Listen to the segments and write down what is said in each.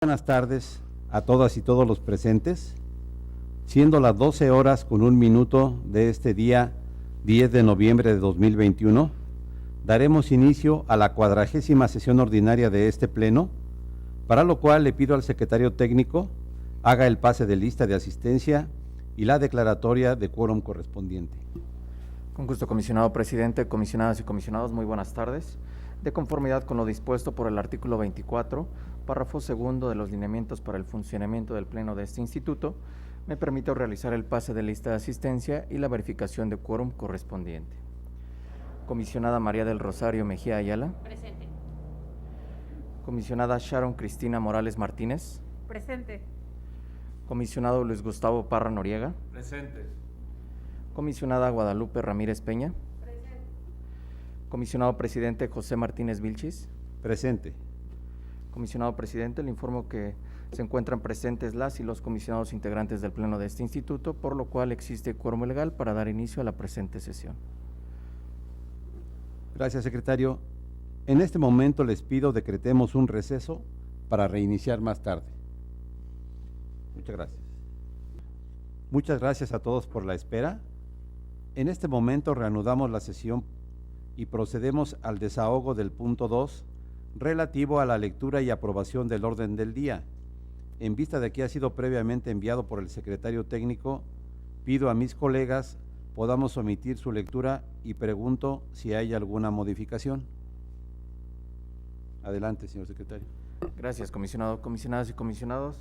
Buenas tardes a todas y todos los presentes. Siendo las 12 horas con 1 minuto de este día 10 de noviembre de 2021, daremos inicio a la 40ª sesión ordinaria de este pleno, para lo cual le pido al secretario técnico haga el pase de lista de asistencia y la declaratoria de quórum correspondiente. Con gusto, comisionado presidente, comisionadas y comisionados, muy buenas tardes. De conformidad con lo dispuesto por el artículo 24, párrafo segundo de los lineamientos para el funcionamiento del Pleno de este instituto, me permito realizar el pase de lista de asistencia y la verificación de quórum correspondiente. Comisionada María del Rosario Mejía Ayala. Presente. Comisionada Sharon Cristina Morales Martínez. Presente. Comisionado Luis Gustavo Parra Noriega. Presente. Comisionada Guadalupe Ramírez Peña. Presente. Comisionado presidente José Martínez Vilchis. Presente. Comisionado presidente, le informo que se encuentran presentes las y los comisionados integrantes del Pleno de este instituto, por lo cual existe quórum legal para dar inicio a la presente sesión. Gracias, secretario. En este momento les pido decretemos un receso para reiniciar más tarde. Muchas gracias. Muchas gracias a todos por la espera. En este momento reanudamos la sesión y procedemos al desahogo del punto 2, relativo a la lectura y aprobación del orden del día. En vista de que ha sido previamente enviado por el secretario técnico, pido a mis colegas podamos omitir su lectura y pregunto si hay alguna modificación. Adelante, señor secretario. Gracias, comisionado. Comisionadas y comisionados,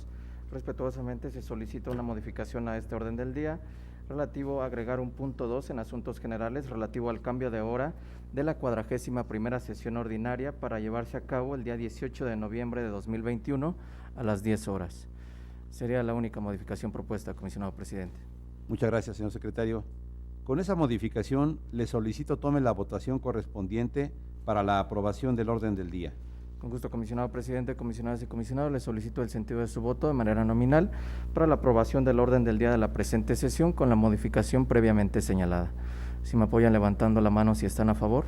respetuosamente se solicita una modificación a este orden del día relativo a agregar un punto 2 en asuntos generales relativo al cambio de hora de la 41ª sesión ordinaria para llevarse a cabo el día 18 de noviembre de 2021 a las 10 horas. Sería la única modificación propuesta, comisionado presidente. Muchas gracias, señor secretario. Con esa modificación, le solicito tome la votación correspondiente para la aprobación del orden del día. Con gusto, comisionado presidente, comisionadas y comisionados, les solicito el sentido de su voto de manera nominal para la aprobación del orden del día de la presente sesión con la modificación previamente señalada. Si me apoyan levantando la mano si están a favor.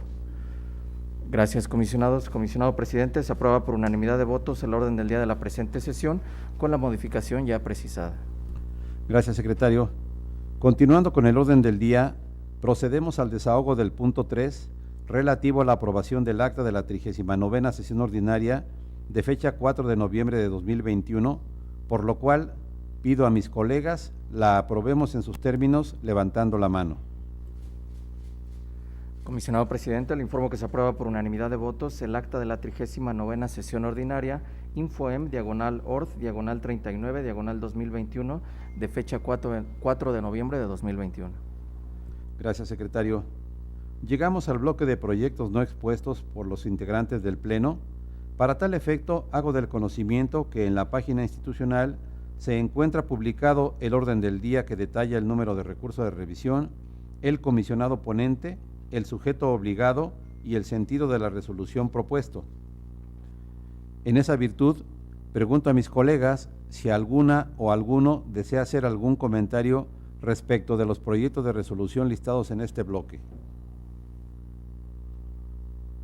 Gracias, comisionados. Comisionado presidente, se aprueba por unanimidad de votos el orden del día de la presente sesión con la modificación ya precisada. Gracias, secretario. Continuando con el orden del día, procedemos al desahogo del punto 3, relativo a la aprobación del acta de la 39ª sesión ordinaria de fecha 4 de noviembre de 2021, por lo cual pido a mis colegas la aprobemos en sus términos levantando la mano. Comisionado presidente, le informo que se aprueba por unanimidad de votos el acta de la 39ª sesión ordinaria Infoem, /ORD, /39, /2021, de fecha 4 de noviembre de 2021. Gracias, secretario. Llegamos al bloque de proyectos no expuestos por los integrantes del Pleno. Para tal efecto, hago del conocimiento que en la página institucional se encuentra publicado el orden del día que detalla el número de recurso de revisión, el comisionado ponente, el sujeto obligado y el sentido de la resolución propuesto. En esa virtud, pregunto a mis colegas si alguna o alguno desea hacer algún comentario respecto de los proyectos de resolución listados en este bloque.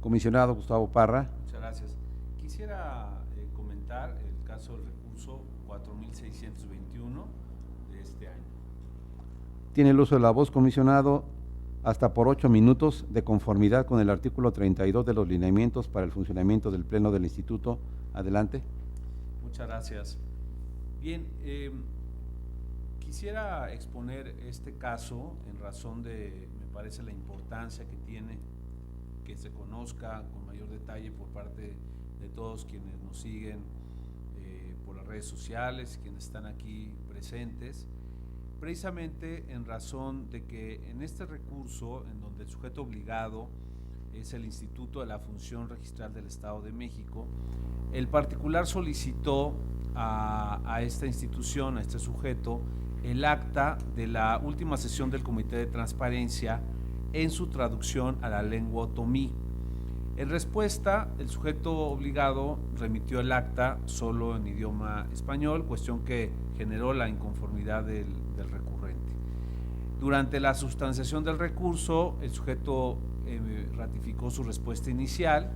Comisionado Gustavo Parra. Muchas gracias. Quisiera comentar el caso del recurso 4621 de este año. Tiene el uso de la voz, comisionado, hasta por 8 minutos, de conformidad con el artículo 32 de los lineamientos para el funcionamiento del Pleno del Instituto. Adelante. Muchas gracias. Bien, quisiera exponer este caso en razón de, me parece, la importancia que tiene que se conozca con mayor detalle por parte de todos quienes nos siguen por las redes sociales, quienes están aquí presentes, precisamente en razón de que en este recurso, en donde el sujeto obligado es el Instituto de la Función Registral del Estado de México, el particular solicitó a esta institución, a este sujeto, el acta de la última sesión del Comité de Transparencia en su traducción a la lengua otomí. En respuesta, el sujeto obligado remitió el acta solo en idioma español, cuestión que generó la inconformidad del recurrente. Durante la sustanciación del recurso, el sujeto ratificó su respuesta inicial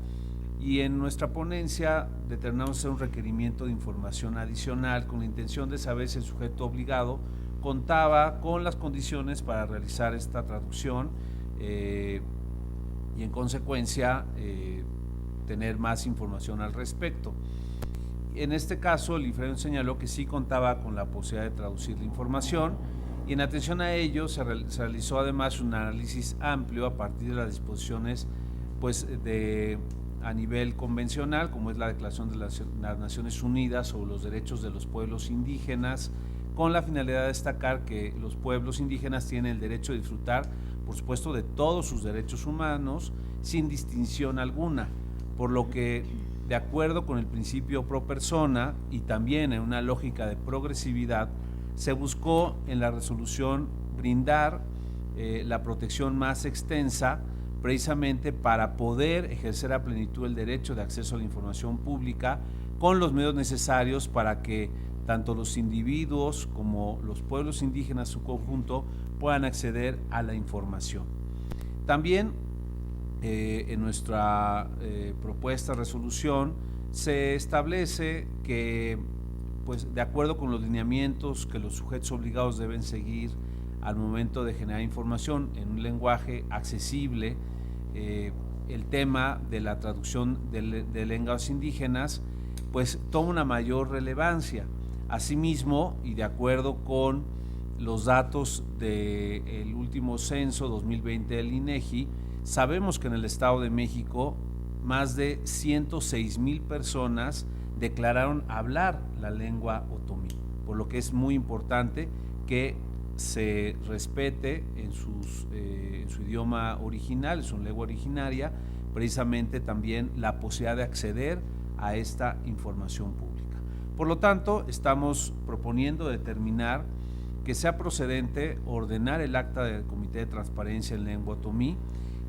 y en nuestra ponencia determinamos hacer un requerimiento de información adicional con la intención de saber si el sujeto obligado contaba con las condiciones para realizar esta traducción y en consecuencia tener más información al respecto. En este caso, el INFRAEM señaló que sí contaba con la posibilidad de traducir la información y en atención a ello se realizó además un análisis amplio a partir de las disposiciones pues, a nivel convencional, como es la Declaración de las Naciones Unidas sobre los Derechos de los Pueblos Indígenas, con la finalidad de destacar que los pueblos indígenas tienen el derecho de disfrutar, por supuesto, de todos sus derechos humanos, sin distinción alguna, por lo que, de acuerdo con el principio pro persona y también en una lógica de progresividad, se buscó en la resolución brindar la protección más extensa precisamente para poder ejercer a plenitud el derecho de acceso a la información pública con los medios necesarios para que tanto los individuos como los pueblos indígenas en su conjunto puedan acceder a la información. También en nuestra propuesta de resolución se establece que, pues, de acuerdo con los lineamientos que los sujetos obligados deben seguir al momento de generar información en un lenguaje accesible, el tema de la traducción de lenguas indígenas pues toma una mayor relevancia. Asimismo, y de acuerdo con los datos del último censo 2020 del INEGI, sabemos que en el Estado de México más de 106,000 personas declararon hablar la lengua otomí, por lo que es muy importante que se respete en su idioma original, en su lengua originaria, precisamente también la posibilidad de acceder a esta información pública. Por lo tanto, estamos proponiendo determinar que sea procedente ordenar el acta del Comité de Transparencia en Lengua Otomí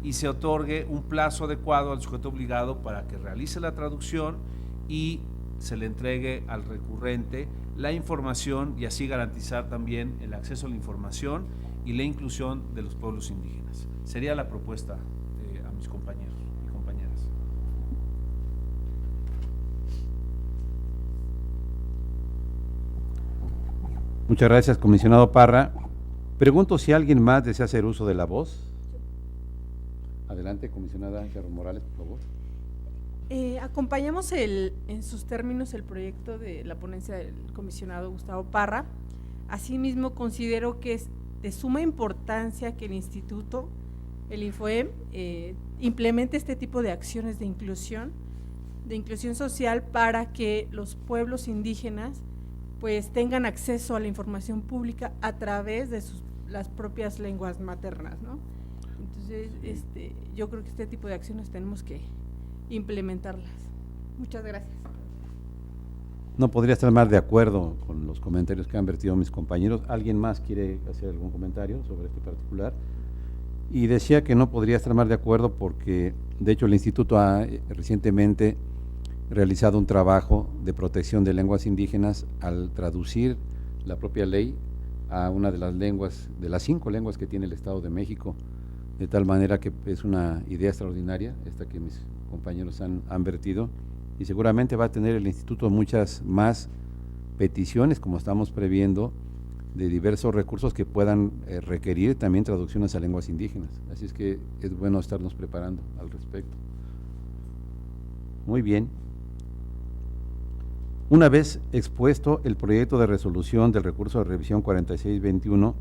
y se otorgue un plazo adecuado al sujeto obligado para que realice la traducción y se le entregue al recurrente la información y así garantizar también el acceso a la información y la inclusión de los pueblos indígenas. Sería la propuesta a mis compañeros y compañeras. Muchas gracias, comisionado Parra. Pregunto si alguien más desea hacer uso de la voz. Adelante, comisionada Carlos Morales, por favor. Acompañamos en sus términos el proyecto de la ponencia del comisionado Gustavo Parra. Asimismo, considero que es de suma importancia que el instituto, el INFOEM, implemente este tipo de acciones de inclusión social para que los pueblos indígenas pues tengan acceso a la información pública a través de las propias lenguas maternas, ¿no? Entonces, yo creo que este tipo de acciones tenemos que implementarlas. Muchas gracias. No podría estar más de acuerdo con los comentarios que han vertido mis compañeros. ¿Alguien más quiere hacer algún comentario sobre este particular? Y decía que no podría estar más de acuerdo porque, de hecho, el instituto ha recientemente realizado un trabajo de protección de lenguas indígenas al traducir la propia ley a una de las lenguas, de las 5 lenguas que tiene el Estado de México, de tal manera que es una idea extraordinaria esta que mis compañeros han vertido, y seguramente va a tener el instituto muchas más peticiones, como estamos previendo, de diversos recursos que puedan requerir también traducciones a lenguas indígenas. Así es que es bueno estarnos preparando al respecto. Muy bien. Una vez expuesto el proyecto de resolución del recurso de revisión 4621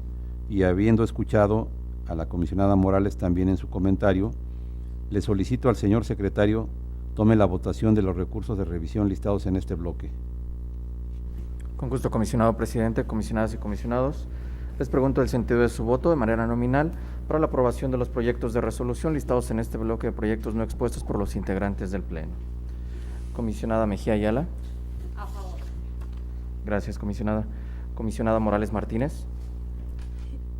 y habiendo escuchado a la comisionada Morales también en su comentario, le solicito al señor secretario tome la votación de los recursos de revisión listados en este bloque. Con gusto, comisionado presidente, comisionadas y comisionados. Les pregunto el sentido de su voto de manera nominal para la aprobación de los proyectos de resolución listados en este bloque de proyectos no expuestos por los integrantes del Pleno. Comisionada Mejía Ayala. A favor. Gracias, comisionada. Comisionada Morales Martínez.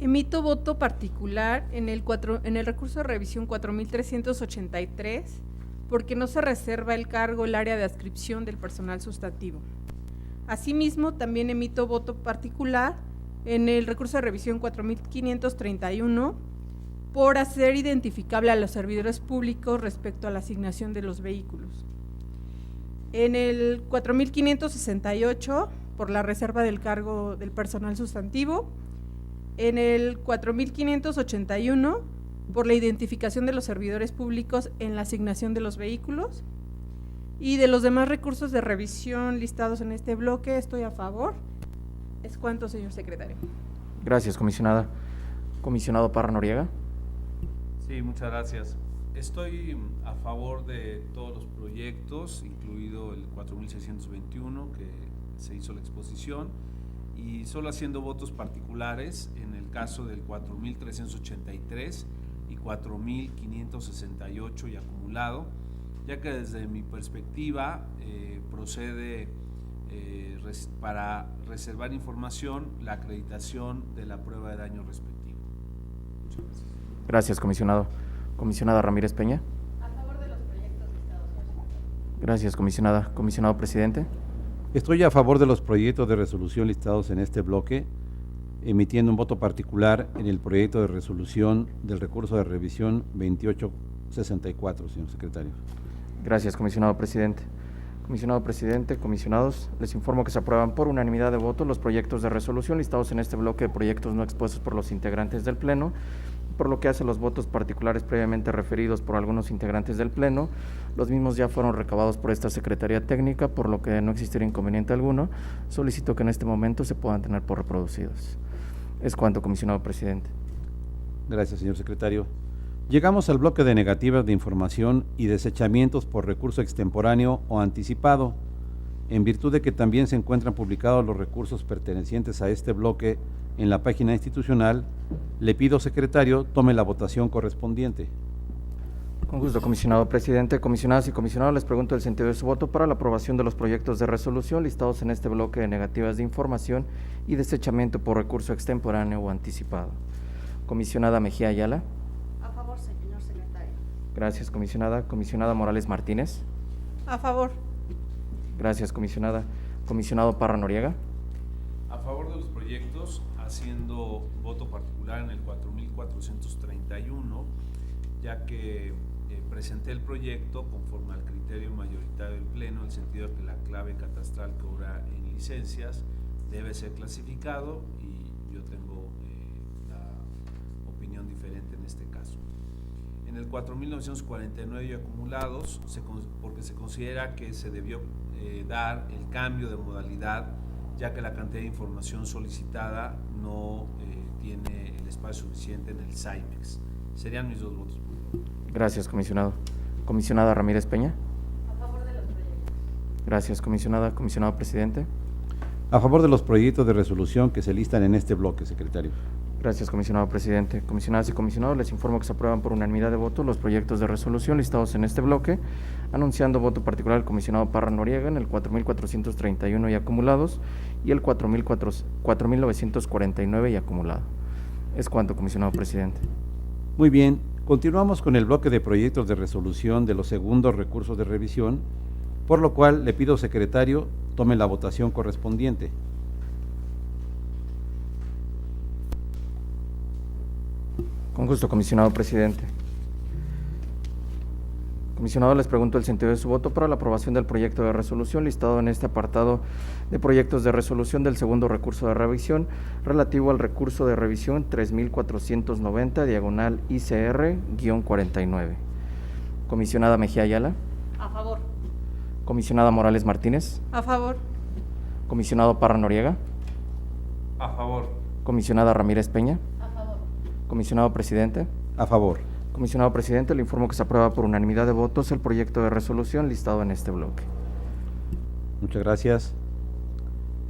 Emito voto particular en el recurso de revisión 4383 porque no se reserva el cargo el área de adscripción del personal sustantivo. Asimismo, también emito voto particular en el recurso de revisión 4531 por hacer identificable a los servidores públicos respecto a la asignación de los vehículos. En el 4568, por la reserva del cargo del personal sustantivo. En el 4581, por la identificación de los servidores públicos en la asignación de los vehículos. Y de los demás recursos de revisión listados en este bloque, estoy a favor. ¿Es cuánto, señor secretario? Gracias, comisionada. Comisionado Parra Noriega. Sí, muchas gracias. Estoy a favor de todos los proyectos, incluido el 4621 que se hizo la exposición, y solo haciendo votos particulares en el caso del 4383 y 4568 y acumulado, ya que desde mi perspectiva procede para reservar información la acreditación de la prueba de daño respectivo. Muchas gracias. Gracias, comisionado. Comisionada Ramírez Peña. A favor de los proyectos listados, señor secretario. Gracias, comisionada. Comisionado presidente. Estoy a favor de los proyectos de resolución listados en este bloque, emitiendo un voto particular en el proyecto de resolución del recurso de revisión 2864, señor secretario. Gracias, comisionado presidente. Comisionado presidente, comisionados, les informo que se aprueban por unanimidad de votos los proyectos de resolución listados en este bloque de proyectos no expuestos por los integrantes del Pleno. Por lo que hace los votos particulares previamente referidos por algunos integrantes del Pleno, los mismos ya fueron recabados por esta Secretaría Técnica, por lo que no existiría inconveniente alguno. Solicito que en este momento se puedan tener por reproducidos. Es cuanto, comisionado presidente. Gracias, señor secretario. Llegamos al bloque de negativas de información y desechamientos por recurso extemporáneo o anticipado. En virtud de que también se encuentran publicados los recursos pertenecientes a este bloque en la página institucional, le pido, secretario, tome la votación correspondiente. Con gusto, comisionado presidente. Comisionadas y comisionados, les pregunto el sentido de su voto para la aprobación de los proyectos de resolución listados en este bloque de negativas de información y desechamiento por recurso extemporáneo o anticipado. Comisionada Mejía Ayala. A favor, señor secretario. Gracias, comisionada. Comisionada Morales Martínez. A favor. Gracias, comisionada. Comisionado Parra Noriega. A favor de los proyectos, haciendo voto particular en el 4431, ya que presenté el proyecto conforme al criterio mayoritario del Pleno, en el sentido de que la clave catastral que obra en licencias debe ser clasificado, y yo tengo la opinión diferente en este caso. En el 4949 y acumulados, porque se considera que se debió dar el cambio de modalidad, ya que la cantidad de información solicitada no tiene el espacio suficiente en el SAIMEX. Serían mis dos votos. Gracias, comisionado. Comisionada Ramírez Peña. A favor de los proyectos. Gracias, comisionada. Comisionado presidente. A favor de los proyectos de resolución que se listan en este bloque, secretario. Gracias, comisionado presidente. Comisionadas y comisionados, les informo que se aprueban por unanimidad de votos los proyectos de resolución listados en este bloque, anunciando voto particular al comisionado Parra Noriega en el 4431 y acumulados, y el 4949 y acumulado. Es cuanto, comisionado presidente. Muy bien, continuamos con el bloque de proyectos de resolución de los segundos recursos de revisión, por lo cual le pido, secretario, tome la votación correspondiente. Con gusto, comisionado presidente. Comisionado, les pregunto el sentido de su voto para la aprobación del proyecto de resolución listado en este apartado de proyectos de resolución del segundo recurso de revisión relativo al recurso de revisión 3490 diagonal ICR-49. Comisionada Mejía Ayala. A favor. Comisionada Morales Martínez. A favor. Comisionado Parra Noriega. A favor. Comisionada Ramírez Peña. A favor. Comisionado presidente. A favor. Comisionado presidente, le informo que se aprueba por unanimidad de votos el proyecto de resolución listado en este bloque. Muchas gracias.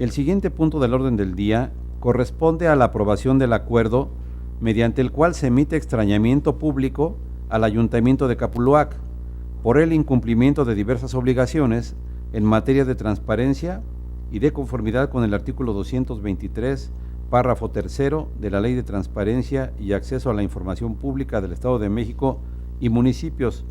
El siguiente punto del orden del día corresponde a la aprobación del acuerdo mediante el cual se emite extrañamiento público al Ayuntamiento de Capuluac por el incumplimiento de diversas obligaciones en materia de transparencia y de conformidad con el artículo 223, párrafo tercero de la Ley de Transparencia y Acceso a la Información Pública del Estado de México y municipios,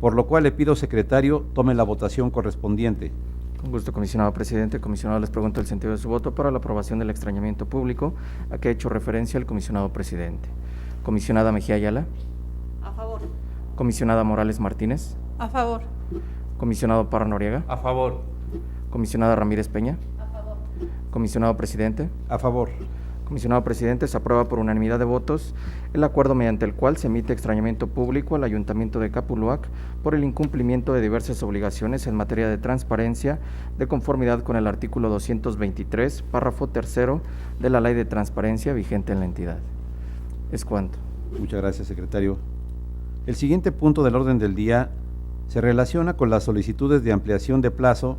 por lo cual le pido, secretario, tome la votación correspondiente. Con gusto, comisionado presidente. Comisionado, les pregunto el sentido de su voto para la aprobación del extrañamiento público a que ha hecho referencia el comisionado presidente. Comisionada Mejía Ayala. A favor. Comisionada Morales Martínez. A favor. Comisionado Parra Noriega. A favor. Comisionada Ramírez Peña. A favor. Comisionado Presidente. A favor. Comisionado Presidente, se aprueba por unanimidad de votos el acuerdo mediante el cual se emite extrañamiento público al Ayuntamiento de Capuluac por el incumplimiento de diversas obligaciones en materia de transparencia, de conformidad con el artículo 223, párrafo tercero de la Ley de Transparencia vigente en la entidad. Es cuanto. Muchas gracias, secretario. El siguiente punto del orden del día se relaciona con las solicitudes de ampliación de plazo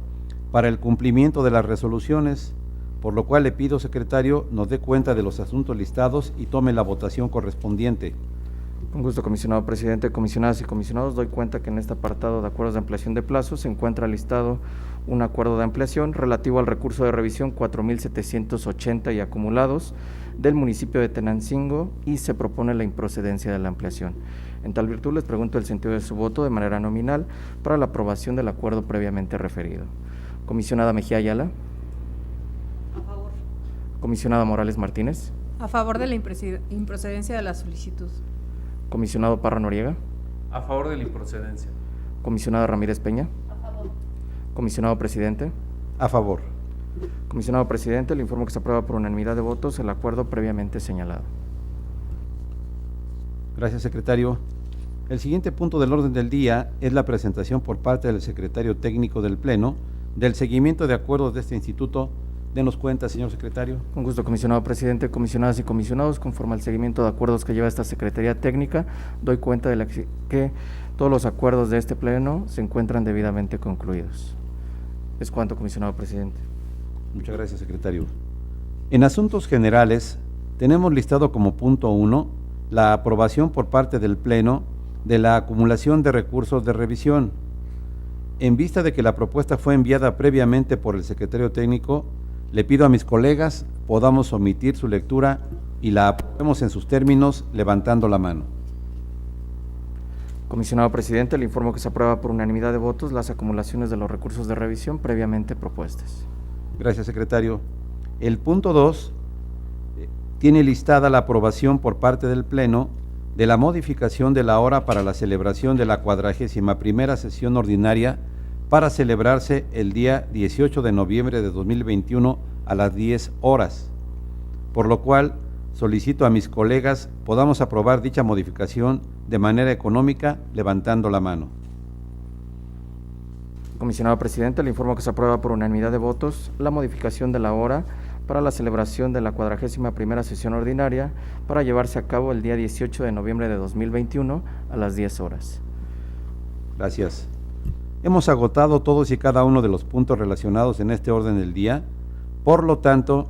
para el cumplimiento de las resoluciones, por lo cual le pido, secretario, nos dé cuenta de los asuntos listados y tome la votación correspondiente. Con gusto, comisionado presidente, comisionadas y comisionados, doy cuenta que en este apartado de acuerdos de ampliación de plazo se encuentra listado un acuerdo de ampliación relativo al recurso de revisión 4780 y acumulados del municipio de Tenancingo y se propone la improcedencia de la ampliación. En tal virtud les pregunto el sentido de su voto de manera nominal para la aprobación del acuerdo previamente referido. Comisionada Mejía Ayala. A favor. Comisionada Morales Martínez. A favor de la improcedencia de la solicitud. Comisionado Parra Noriega. A favor de la improcedencia. Comisionada Ramírez Peña. A favor. Comisionado Presidente. A favor. Comisionado Presidente, le informo que se aprueba por unanimidad de votos el acuerdo previamente señalado. Gracias, secretario. El siguiente punto del orden del día es la presentación por parte del secretario técnico del Pleno del seguimiento de acuerdos de este instituto. Denos cuenta, señor secretario. Con gusto, comisionado presidente, comisionadas y comisionados, conforme al seguimiento de acuerdos que lleva esta Secretaría Técnica, doy cuenta de que todos los acuerdos de este Pleno se encuentran debidamente concluidos. Es cuanto, comisionado presidente. Muchas gracias, secretario. En asuntos generales, tenemos listado como punto 1 la aprobación por parte del Pleno de la acumulación de recursos de revisión. En vista de que la propuesta fue enviada previamente por el secretario técnico, le pido a mis colegas podamos omitir su lectura y la aprobemos en sus términos levantando la mano. Comisionado presidente, le informo que se aprueba por unanimidad de votos las acumulaciones de los recursos de revisión previamente propuestas. Gracias, secretario. El punto 2 tiene listada la aprobación por parte del Pleno de la modificación de la hora para la celebración de la 41ª sesión ordinaria para celebrarse el día 18 de noviembre de 2021 a las 10 horas, por lo cual solicito a mis colegas podamos aprobar dicha modificación de manera económica levantando la mano. Comisionado presidente, le informo que se aprueba por unanimidad de votos la modificación de la hora para la celebración de la 41ª sesión ordinaria para llevarse a cabo el día 18 de noviembre de 2021 a las 10 horas. Gracias. Hemos agotado todos y cada uno de los puntos relacionados en este orden del día, por lo tanto,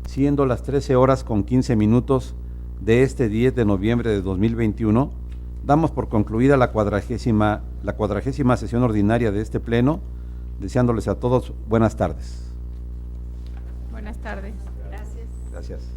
siendo las 13 horas con 15 minutos de este 10 de noviembre de 2021, damos por concluida la 40ª sesión ordinaria de este Pleno, deseándoles a todos buenas tardes. Buenas tardes. Gracias. Gracias.